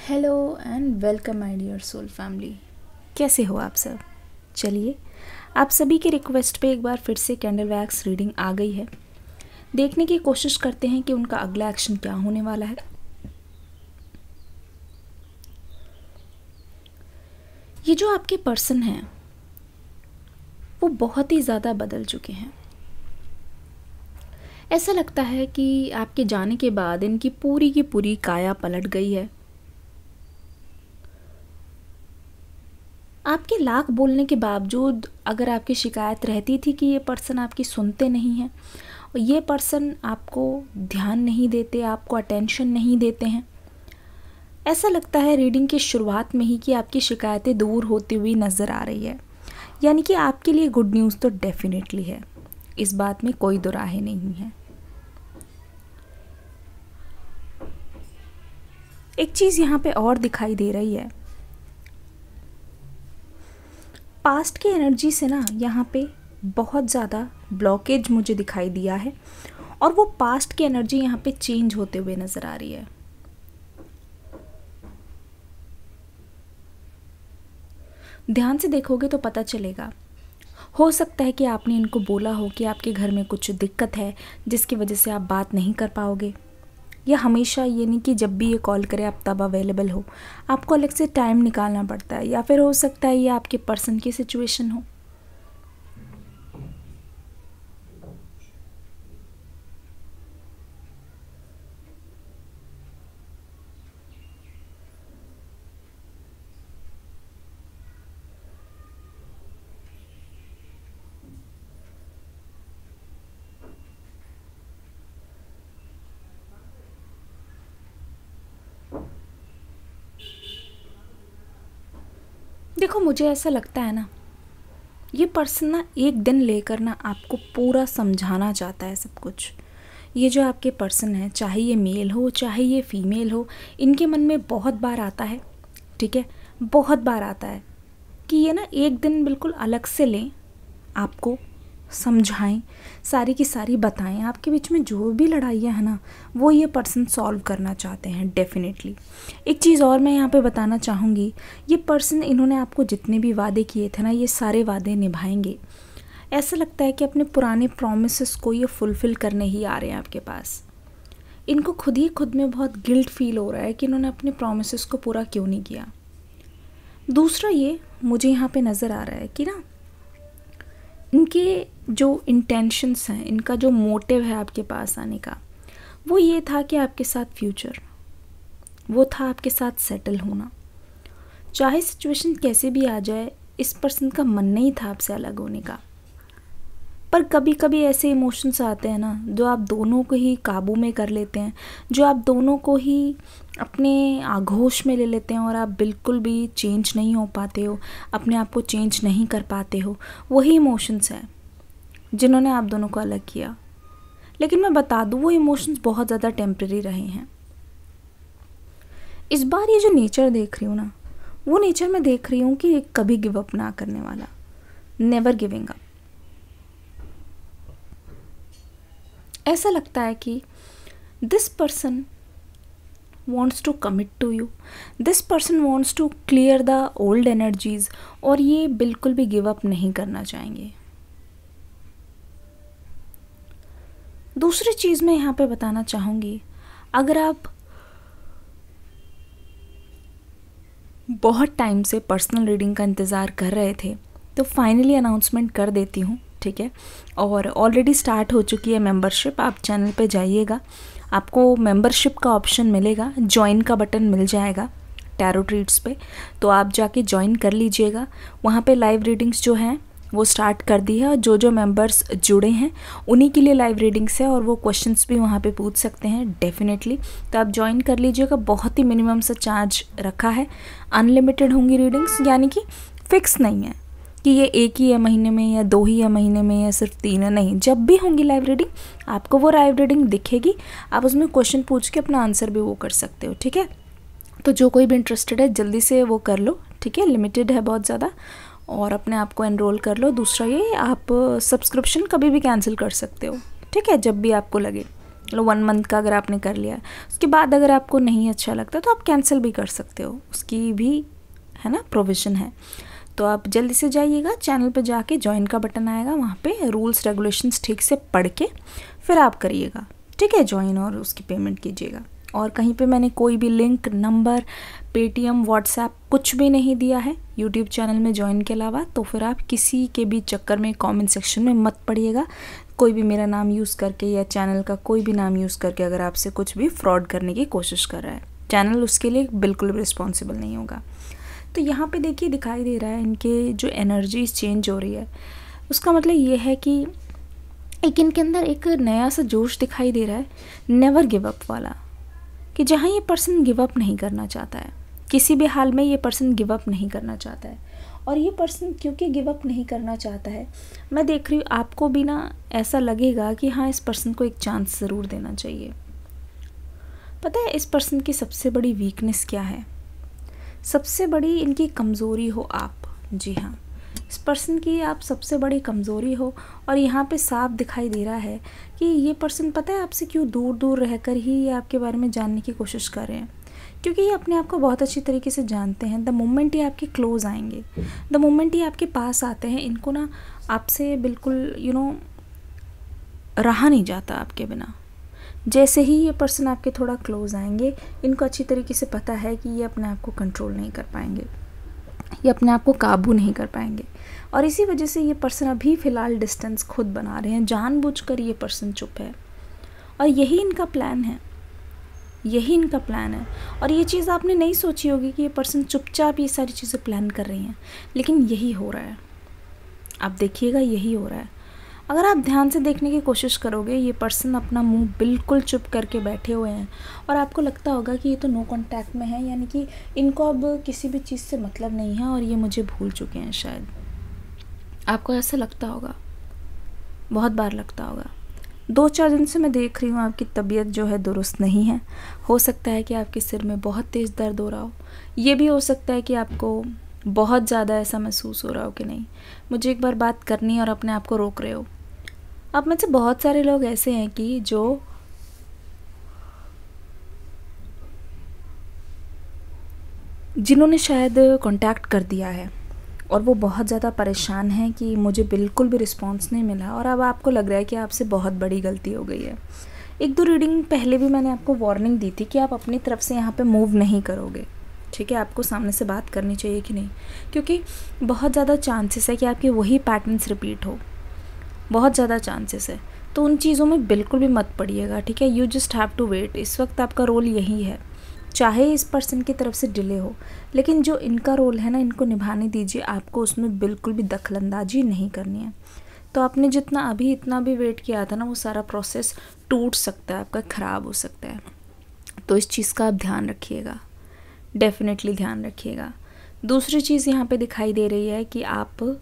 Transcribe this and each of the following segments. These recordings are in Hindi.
Hello and welcome my dear soul family. कैसे हो आप सब? चलिए, आप सभी के रिक्वेस्ट पे एक बार फिर से कैंडल वैक्स रीडिंग आ गई है। देखने की कोशिश करते हैं कि उनका अगला एक्शन क्या होने वाला है। ये जो आपके पर्सन हैं वो बहुत ही ज़्यादा बदल चुके हैं। ऐसा लगता है कि आपके जाने के बाद इनकी पूरी की पूरी काया पलट गई है। आपके लाख बोलने के बावजूद अगर आपकी शिकायत रहती थी कि ये पर्सन आपकी सुनते नहीं हैं और ये पर्सन आपको ध्यान नहीं देते, आपको अटेंशन नहीं देते हैं, ऐसा लगता है रीडिंग की शुरुआत में ही कि आपकी शिकायतें दूर होती हुई नज़र आ रही है। यानी कि आपके लिए गुड न्यूज़ तो डेफिनेटली है, इस बात में कोई दुराहे नहीं है। एक चीज़ यहाँ पे और दिखाई दे रही है, पास्ट की एनर्जी से ना यहाँ पे बहुत ज़्यादा ब्लॉकेज मुझे दिखाई दिया है और वो पास्ट की एनर्जी यहाँ पे चेंज होते हुए नज़र आ रही है। ध्यान से देखोगे तो पता चलेगा, हो सकता है कि आपने इनको बोला हो कि आपके घर में कुछ दिक्कत है जिसकी वजह से आप बात नहीं कर पाओगे, या हमेशा ये नहीं कि जब भी ये कॉल करे आप तब अवेलेबल हो, आपको अलग से टाइम निकालना पड़ता है, या फिर हो सकता है ये आपके पर्सन की सिचुएशन हो। देखो, मुझे ऐसा लगता है ना, ये पर्सन ना एक दिन लेकर ना आपको पूरा समझाना चाहता है सब कुछ। ये जो आपके पर्सन है, चाहे ये मेल हो चाहे ये फीमेल हो, इनके मन में बहुत बार आता है, ठीक है, बहुत बार आता है कि ये ना एक दिन बिल्कुल अलग से लें, आपको समझाएं, सारी की सारी बताएं। आपके बीच में जो भी लड़ाइयाँ हैं ना, वो ये पर्सन सॉल्व करना चाहते हैं डेफिनेटली। एक चीज़ और मैं यहाँ पे बताना चाहूँगी, ये पर्सन, इन्होंने आपको जितने भी वादे किए थे ना, ये सारे वादे निभाएंगे। ऐसा लगता है कि अपने पुराने प्रॉमिसेस को ये फुलफ़िल करने ही आ रहे हैं आपके पास। इनको खुद में बहुत गिल्ट फील हो रहा है कि इन्होंने अपने प्रॉमिसेस को पूरा क्यों नहीं किया। दूसरा, ये मुझे यहाँ पे नज़र आ रहा है कि ना, इनके जो इंटेंशंस हैं, इनका जो मोटिव है आपके पास आने का, वो ये था कि आपके साथ फ्यूचर, वो था आपके साथ सेटल होना। चाहे सिचुएशन कैसे भी आ जाए, इस पर्सन का मन नहीं था आपसे अलग होने का। पर कभी कभी ऐसे इमोशंस आते हैं ना, जो आप दोनों को ही काबू में कर लेते हैं, जो आप दोनों को ही अपने आगोश में ले लेते हैं और आप बिल्कुल भी चेंज नहीं हो पाते हो, अपने आप को चेंज नहीं कर पाते हो। वही इमोशंस हैं जिन्होंने आप दोनों को अलग किया। लेकिन मैं बता दूँ, वो इमोशंस बहुत ज़्यादा टेम्परेरी रहे हैं। इस बार ये जो नेचर देख रही हूँ ना, वो नेचर में देख रही हूँ कि कभी गिव अप ना करने वाला, नेवर गिविंग अप। ऐसा लगता है कि this person wants to commit to you, this person wants to clear the old energies, और ये बिल्कुल भी गिव अप नहीं करना चाहेंगे। दूसरी चीज़ मैं यहाँ पे बताना चाहूँगी, अगर आप बहुत टाइम से पर्सनल रीडिंग का इंतज़ार कर रहे थे, तो फाइनली अनाउंसमेंट कर देती हूँ, ठीक है। और ऑलरेडी स्टार्ट हो चुकी है मेंबरशिप। आप चैनल पे जाइएगा, आपको मेंबरशिप का ऑप्शन मिलेगा, ज्वाइन का बटन मिल जाएगा टैरो ट्रीट्स पे, तो आप जाके ज्वाइन कर लीजिएगा। वहाँ पे लाइव रीडिंग्स जो हैं वो स्टार्ट कर दी है, और जो मेंबर्स जुड़े हैं उन्हीं के लिए लाइव रीडिंग्स है, और वो क्वेश्चंस भी वहाँ पे पूछ सकते हैं डेफिनेटली। तो आप ज्वाइन कर लीजिएगा। बहुत ही मिनिमम सा चार्ज रखा है, अनलिमिटेड होंगी रीडिंग्स, यानी कि फिक्स नहीं है कि ये एक ही है महीने में, या दो ही है महीने में, या सिर्फ 3 है, नहीं। जब भी होंगी लाइव रीडिंग, आपको वो लाइव रीडिंग दिखेगी, आप उसमें क्वेश्चन पूछ के अपना आंसर भी वो कर सकते हो, ठीक है। तो जो कोई भी इंटरेस्टेड है जल्दी से वो कर लो, ठीक है, लिमिटेड है बहुत ज़्यादा, और अपने आप को एनरोल कर लो। दूसरा ये, आप सब्सक्रिप्शन कभी भी कैंसिल कर सकते हो, ठीक है, जब भी आपको लगे। मतलब 1 मंथ का अगर आपने कर लिया, उसके बाद अगर आपको नहीं अच्छा लगता तो आप कैंसिल भी कर सकते हो, उसकी भी है ना प्रोविज़न है। तो आप जल्दी से जाइएगा, चैनल पे जाके ज्वाइन का बटन आएगा, वहाँ पे रूल्स रेगुलेशंस ठीक से पढ़ के फिर आप करिएगा, ठीक है, ज्वाइन, और उसकी पेमेंट कीजिएगा। और कहीं पे मैंने कोई भी लिंक, नंबर, पेटीएम, व्हाट्सएप कुछ भी नहीं दिया है यूट्यूब चैनल में ज्वाइन के अलावा। तो फिर आप किसी के भी चक्कर में कमेंट सेक्शन में मत पड़िएगा, कोई भी मेरा नाम यूज़ करके या चैनल का कोई भी नाम यूज़ करके अगर आपसे कुछ भी फ्रॉड करने की कोशिश कर रहा है, चैनल उसके लिए बिल्कुल भी रिस्पॉन्सिबल नहीं होगा। तो यहाँ पे देखिए दिखाई दे रहा है इनके जो एनर्जीज चेंज हो रही है, उसका मतलब ये है कि एक इनके अंदर एक नया सा जोश दिखाई दे रहा है, नेवर गिव अप वाला, कि जहाँ ये पर्सन गिव अप नहीं करना चाहता है, किसी भी हाल में ये पर्सन गिव अप नहीं करना चाहता है। और ये पर्सन क्योंकि गिव अप नहीं करना चाहता है, मैं देख रही हूँ आपको भी ना ऐसा लगेगा कि हाँ इस पर्सन को एक चांस ज़रूर देना चाहिए। पता है इस पर्सन की सबसे बड़ी वीकनेस क्या है, सबसे बड़ी इनकी कमज़ोरी हो आप, जी हाँ, इस पर्सन की आप सबसे बड़ी कमज़ोरी हो। और यहाँ पे साफ दिखाई दे रहा है कि ये पर्सन पता है आपसे क्यों दूर दूर रहकर ही ये आपके बारे में जानने की कोशिश कर रहे हैं, क्योंकि ये अपने आप को बहुत अच्छी तरीके से जानते हैं। द मोमेंट ये आपके क्लोज़ आएंगे, द मोमेंट ये आपके पास आते हैं, इनको ना आपसे बिल्कुल रहा नहीं जाता आपके बिना। जैसे ही ये पर्सन आपके थोड़ा क्लोज़ आएंगे, इनको अच्छी तरीके से पता है कि ये अपने आप को कंट्रोल नहीं कर पाएंगे, ये अपने आप को काबू नहीं कर पाएंगे। और इसी वजह से ये पर्सन अभी फ़िलहाल डिस्टेंस खुद बना रहे हैं, जानबूझकर ये पर्सन चुप है। और यही इनका प्लान है, यही इनका प्लान है। और ये चीज़ आपने नहीं सोची होगी कि ये पर्सन चुपचाप ये सारी चीज़ें प्लान कर रही हैं, लेकिन यही हो रहा है, आप देखिएगा यही हो रहा है। अगर आप ध्यान से देखने की कोशिश करोगे, ये पर्सन अपना मुंह बिल्कुल चुप करके बैठे हुए हैं और आपको लगता होगा कि ये तो नो कांटेक्ट में है, यानी कि इनको अब किसी भी चीज़ से मतलब नहीं है और ये मुझे भूल चुके हैं शायद। आपको ऐसा लगता होगा, बहुत बार लगता होगा। 2-4 दिन से मैं देख रही हूँ आपकी तबीयत जो है दुरुस्त नहीं है। हो सकता है कि आपके सिर में बहुत तेज़ दर्द हो रहा हो, ये भी हो सकता है कि आपको बहुत ज़्यादा ऐसा महसूस हो रहा हो कि नहीं मुझे एक बार बात करनी है और अपने आप को रोक रहे हो। आप में से बहुत सारे लोग ऐसे हैं कि जिन्होंने शायद कांटेक्ट कर दिया है और वो बहुत ज़्यादा परेशान हैं कि मुझे बिल्कुल भी रिस्पांस नहीं मिला, और अब आपको लग रहा है कि आपसे बहुत बड़ी गलती हो गई है। 1-2 रीडिंग पहले भी मैंने आपको वार्निंग दी थी कि आप अपनी तरफ से यहाँ पे मूव नहीं करोगे, ठीक है, आपको सामने से बात करनी चाहिए कि नहीं, क्योंकि बहुत ज़्यादा चांसेस है कि आपके वही पैटर्न्स रिपीट हो, बहुत ज़्यादा चांसेस है। तो उन चीज़ों में बिल्कुल भी मत पड़िएगा, ठीक है। You just have to wait. इस वक्त आपका रोल यही है, चाहे इस पर्सन की तरफ से डिले हो, लेकिन जो इनका रोल है ना, इनको निभाने दीजिए। आपको उसमें बिल्कुल भी दखलंदाजी नहीं करनी है। तो आपने जितना अभी इतना भी वेट किया था ना, वो सारा प्रोसेस टूट सकता है, आपका ख़राब हो सकता है। तो इस चीज़ का आप ध्यान रखिएगा, डेफिनेटली ध्यान रखिएगा। दूसरी चीज़ यहाँ पे दिखाई दे रही है कि आप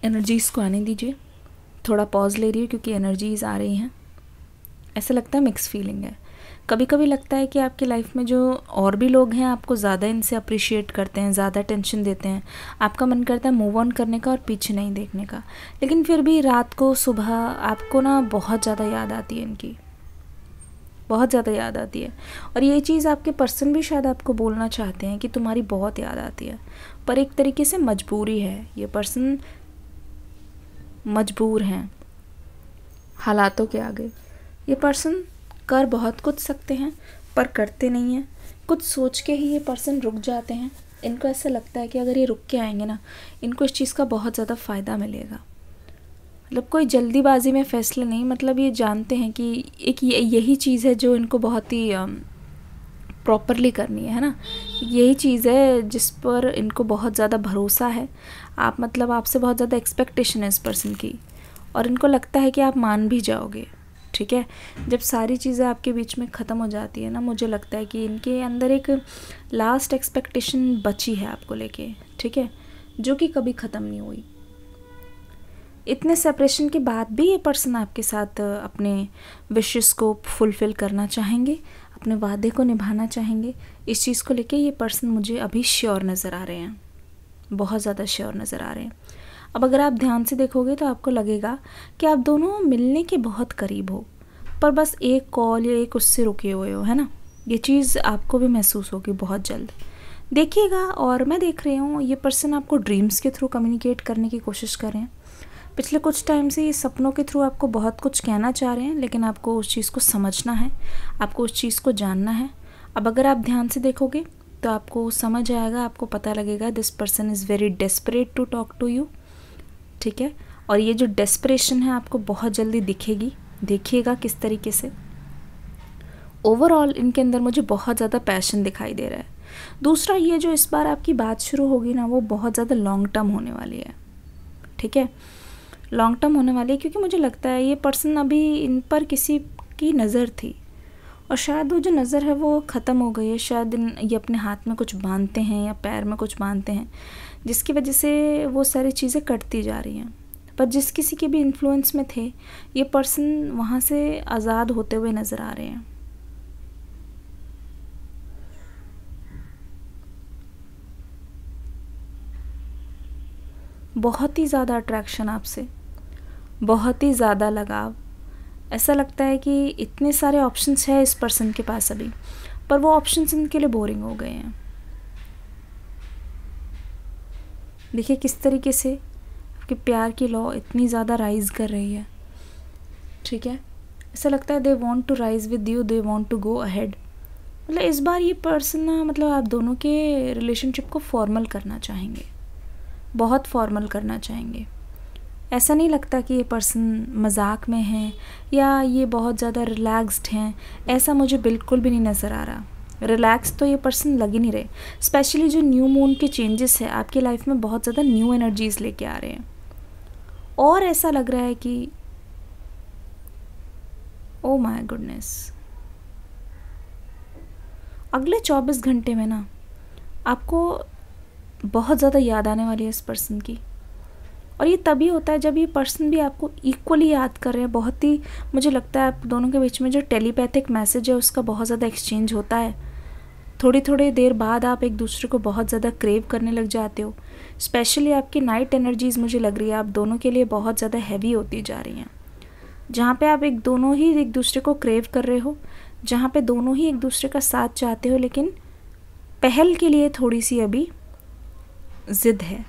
एनर्जीज़ को आने दीजिए। थोड़ा पॉज ले रही हूँ क्योंकि एनर्जीज़ आ रही हैं। ऐसा लगता है मिक्स फीलिंग है। कभी कभी लगता है कि आपकी लाइफ में जो और भी लोग हैं, आपको ज़्यादा इनसे अप्रिशिएट करते हैं, ज़्यादा टेंशन देते हैं, आपका मन करता है मूव ऑन करने का और पीछे नहीं देखने का, लेकिन फिर भी रात को सुबह आपको ना बहुत ज़्यादा याद आती है इनकी, बहुत ज़्यादा याद आती है। और ये चीज़ आपके पर्सन भी शायद आपको बोलना चाहते हैं कि तुम्हारी बहुत याद आती है, पर एक तरीके से मजबूरी है। ये पर्सन मजबूर हैं हालातों के आगे। ये पर्सन कर बहुत कुछ सकते हैं पर करते नहीं हैं। कुछ सोच के ही ये पर्सन रुक जाते हैं। इनको ऐसा लगता है कि अगर ये रुक के आएंगे ना, इनको इस चीज़ का बहुत ज़्यादा फ़ायदा मिलेगा। मतलब कोई जल्दीबाजी में फ़ैसले नहीं, मतलब ये जानते हैं कि एक यही चीज़ है जो इनको बहुत ही प्रॉपरली करनी है ना। यही चीज़ है जिस पर इनको बहुत ज़्यादा भरोसा है। आप मतलब आपसे बहुत ज़्यादा एक्सपेक्टेशन है इस पर्सन की, और इनको लगता है कि आप मान भी जाओगे, ठीक है। जब सारी चीज़ें आपके बीच में ख़त्म हो जाती है ना, मुझे लगता है कि इनके अंदर एक लास्ट एक्सपेक्टेशन बची है आपको लेके, ठीक है, जो कि कभी ख़त्म नहीं हुई। इतने सेपरेशन के बाद भी ये पर्सन आपके साथ अपने विशेस को फुलफ़िल करना चाहेंगे, अपने वादे को निभाना चाहेंगे। इस चीज़ को लेके ये पर्सन मुझे अभी श्योर नज़र आ रहे हैं, बहुत ज़्यादा श्योर नज़र आ रहे हैं। अब अगर आप ध्यान से देखोगे तो आपको लगेगा कि आप दोनों मिलने के बहुत करीब हो, पर बस एक कॉल या एक उससे रुके हुए हो, है ना। ये चीज़ आपको भी महसूस होगी बहुत जल्द। देखिएगा, और मैं देख रही हूँ ये पर्सन आपको ड्रीम्स के थ्रू कम्युनिकेट करने की कोशिश कर रहे हैं। पिछले कुछ टाइम से ये सपनों के थ्रू आपको बहुत कुछ कहना चाह रहे हैं, लेकिन आपको उस चीज़ को समझना है, आपको उस चीज़ को जानना है। अब अगर आप ध्यान से देखोगे तो आपको समझ आएगा, आपको पता लगेगा this person is very desperate to talk to you, ठीक है। और ये जो डेस्परेशन है आपको बहुत जल्दी दिखेगी, देखिएगा किस तरीके से। ओवरऑल इनके अंदर मुझे बहुत ज़्यादा पैशन दिखाई दे रहा है। दूसरा, ये जो इस बार आपकी बात शुरू होगी ना, वो बहुत ज़्यादा लॉन्ग टर्म होने वाली है, ठीक है। लॉन्ग टर्म होने वाली है क्योंकि मुझे लगता है ये पर्सन अभी इन पर किसी की नज़र थी, और शायद वो जो नज़र है वो ख़त्म हो गई है। शायद ये अपने हाथ में कुछ बांधते हैं या पैर में कुछ बांधते हैं, जिसकी वजह से वो सारी चीज़ें कटती जा रही हैं। पर जिस किसी के भी इन्फ्लुएंस में थे, ये पर्सन वहाँ से आज़ाद होते हुए नज़र आ रहे हैं। बहुत ही ज़्यादा अट्रैक्शन आपसे, बहुत ही ज़्यादा लगाव। ऐसा लगता है कि इतने सारे ऑप्शंस है इस पर्सन के पास अभी, पर वो ऑप्शंस इनके लिए बोरिंग हो गए हैं। देखिए किस तरीके से आपके प्यार की लॉ इतनी ज़्यादा राइज़ कर रही है, ठीक है। ऐसा लगता है they want to rise with you, they want to go ahead. मतलब इस बार ये पर्सन ना, मतलब आप दोनों के रिलेशनशिप को फॉर्मल करना चाहेंगे, बहुत फॉर्मल करना चाहेंगे। ऐसा नहीं लगता कि ये पर्सन मजाक में है या ये बहुत ज़्यादा रिलैक्स्ड हैं, ऐसा मुझे बिल्कुल भी नहीं नज़र आ रहा। रिलैक्स तो ये पर्सन लग ही नहीं रहे। स्पेशली जो न्यू मून के चेंजेस है आपकी लाइफ में, बहुत ज़्यादा न्यू एनर्जीज लेके आ रहे हैं। और ऐसा लग रहा है कि ओ माय गुडनेस, अगले 24 घंटे में ना आपको बहुत ज़्यादा याद आने वाली है इस पर्सन की। और ये तभी होता है जब ये पर्सन भी आपको इक्वली याद कर रहे हैं। बहुत ही मुझे लगता है आप दोनों के बीच में जो टेलीपैथिक मैसेज है उसका बहुत ज़्यादा एक्सचेंज होता है। थोड़ी थोड़ी देर बाद आप एक दूसरे को बहुत ज़्यादा क्रेव करने लग जाते हो। स्पेशली आपकी नाइट एनर्जीज़ मुझे लग रही है आप दोनों के लिए बहुत ज़्यादा हैवी होती जा रही हैं, जहाँ पे आप दोनों ही एक दूसरे को क्रेव कर रहे हो, जहाँ पे दोनों ही एक दूसरे का साथ चाहते हो, लेकिन पहल के लिए थोड़ी सी अभी ज़िद है।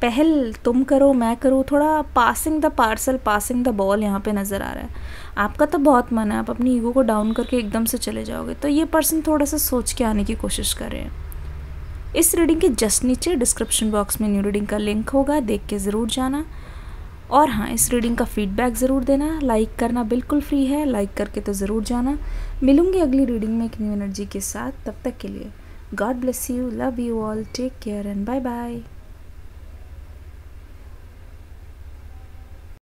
पहल तुम करो मैं करूँ, थोड़ा passing the parcel, passing the ball यहाँ पे नज़र आ रहा है। आपका तो बहुत मन है, आप अपनी ईगो को डाउन करके एकदम से चले जाओगे, तो ये पर्सन थोड़ा सा सोच के आने की कोशिश कर रहे हैं। इस रीडिंग के जस्ट नीचे डिस्क्रिप्शन बॉक्स में न्यू रीडिंग का लिंक होगा, देख के ज़रूर जाना। और हाँ, इस रीडिंग का फीडबैक ज़रूर देना, लाइक करना बिल्कुल फ्री है, लाइक करके तो ज़रूर जाना। मिलूंगी अगली रीडिंग में एक न्यू एनर्जी के साथ। तब तक के लिए God bless you, love you all, take care and bye bye.